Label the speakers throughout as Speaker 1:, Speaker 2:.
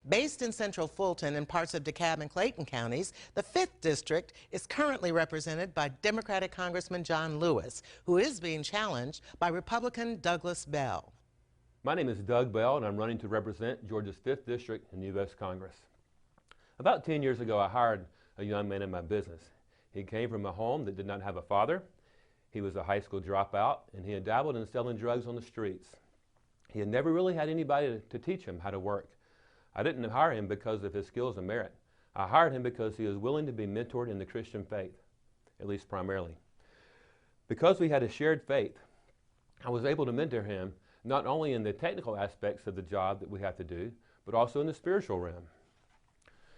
Speaker 1: Based in central Fulton and parts of DeKalb and Clayton counties, the 5th District is currently represented by Democratic Congressman John Lewis, who is being challenged by Republican Douglas Bell.
Speaker 2: My name is Doug Bell, and I'm running to represent Georgia's 5th District in the U.S. Congress. About 10 years ago, I hired a young man in my business. He came from a home that did not have a father. He was a high school dropout, and he had dabbled in selling drugs on the streets. He had never really had anybody to teach him how to work. I didn't hire him because of his skills and merit. I hired him because he was willing to be mentored in the Christian faith, at least primarily. Because we had a shared faith, I was able to mentor him not only in the technical aspects of the job that we have to do, but also in the spiritual realm.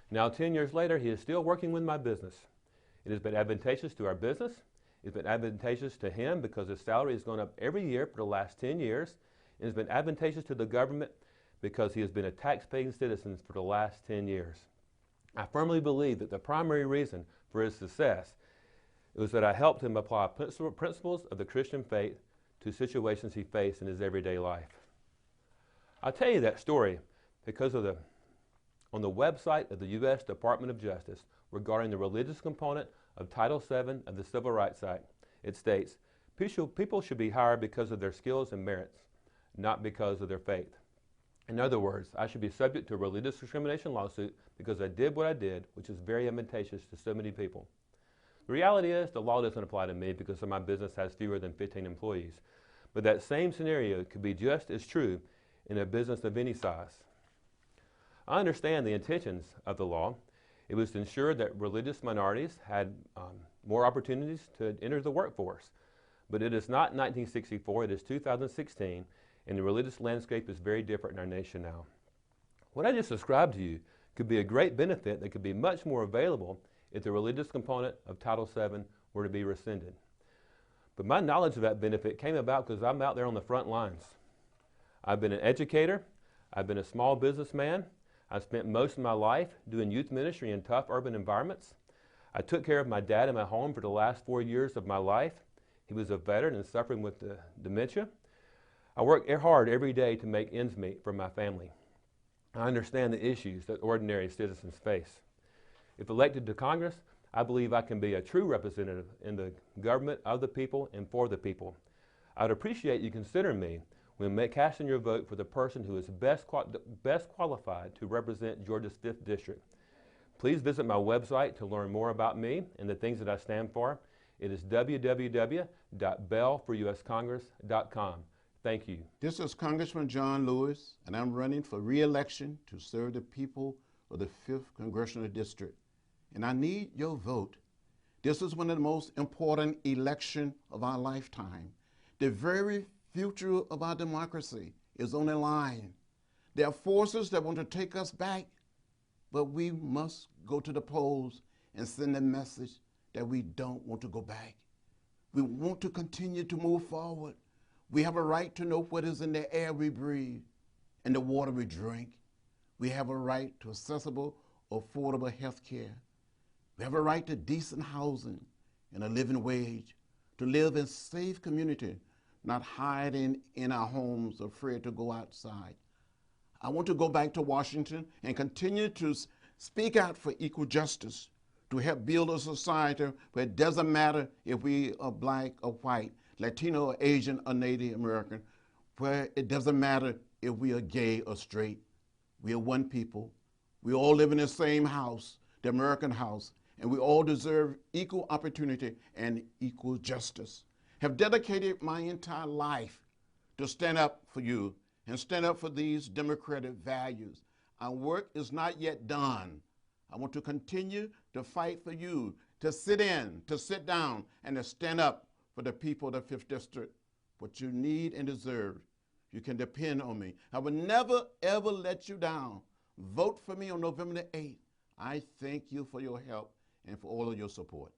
Speaker 2: Now, 10 years later, he is still working with my business. It has been advantageous to our business. It's been advantageous to him because his salary has gone up every year for the last 10 years. It has been advantageous to the government because he has been a tax-paying citizen for the last 10 years. I firmly believe that the primary reason for his success was that I helped him apply principles of the Christian faith to situations he faced in his everyday life. I'll tell you that story because on the website of the U.S. Department of Justice regarding the religious component of Title VII of the Civil Rights Act, it states, people should be hired because of their skills and merits, not because of their faith. In other words, I should be subject to a religious discrimination lawsuit because I did what I did, which is very advantageous to so many people. The reality is the law doesn't apply to me because my business has fewer than 15 employees. But that same scenario could be just as true in a business of any size. I understand the intentions of the law. It was to ensure that religious minorities had more opportunities to enter the workforce. But it is not 1964, it is 2016, and the religious landscape is very different in our nation now. What I just described to you could be a great benefit that could be much more available if the religious component of Title VII were to be rescinded. But my knowledge of that benefit came about because I'm out there on the front lines. I've been an educator. I've been a small businessman. I've spent most of my life doing youth ministry in tough urban environments. I took care of my dad in my home for the last 4 years of my life. He was a veteran and suffering with dementia. I work hard every day to make ends meet for my family. I understand the issues that ordinary citizens face. If elected to Congress, I believe I can be a true representative in the government of the people and for the people. I'd appreciate you considering me when casting your vote for the person who is best qualified to represent Georgia's 5th District. Please visit my website to learn more about me and the things that I stand for. It is www.bellforuscongress.com. Thank you.
Speaker 3: This is Congressman John Lewis, and I'm running for re-election to serve the people of the 5th Congressional District. And I need your vote. This is one of the most important elections of our lifetime. The very future of our democracy is on the line. There are forces that want to take us back, but we must go to the polls and send a message that we don't want to go back. We want to continue to move forward. We have a right to know what is in the air we breathe and the water we drink. We have a right to accessible, affordable health care. We have a right to decent housing and a living wage, to live in safe community, not hiding in our homes, afraid to go outside. I want to go back to Washington and continue to speak out for equal justice, to help build a society where it doesn't matter if we are black or white, Latino or Asian or Native American, where it doesn't matter if we are gay or straight. We are one people. We all live in the same house, the American house, and we all deserve equal opportunity and equal justice. Have dedicated my entire life to stand up for you and stand up for these democratic values. Our work is not yet done. I want to continue to fight for you, to sit in, to sit down, and to stand up for the people of the 5th District. What you need and deserve, you can depend on me. I will never, ever let you down. Vote for me on November the 8th. I thank you for your help and for all of your support.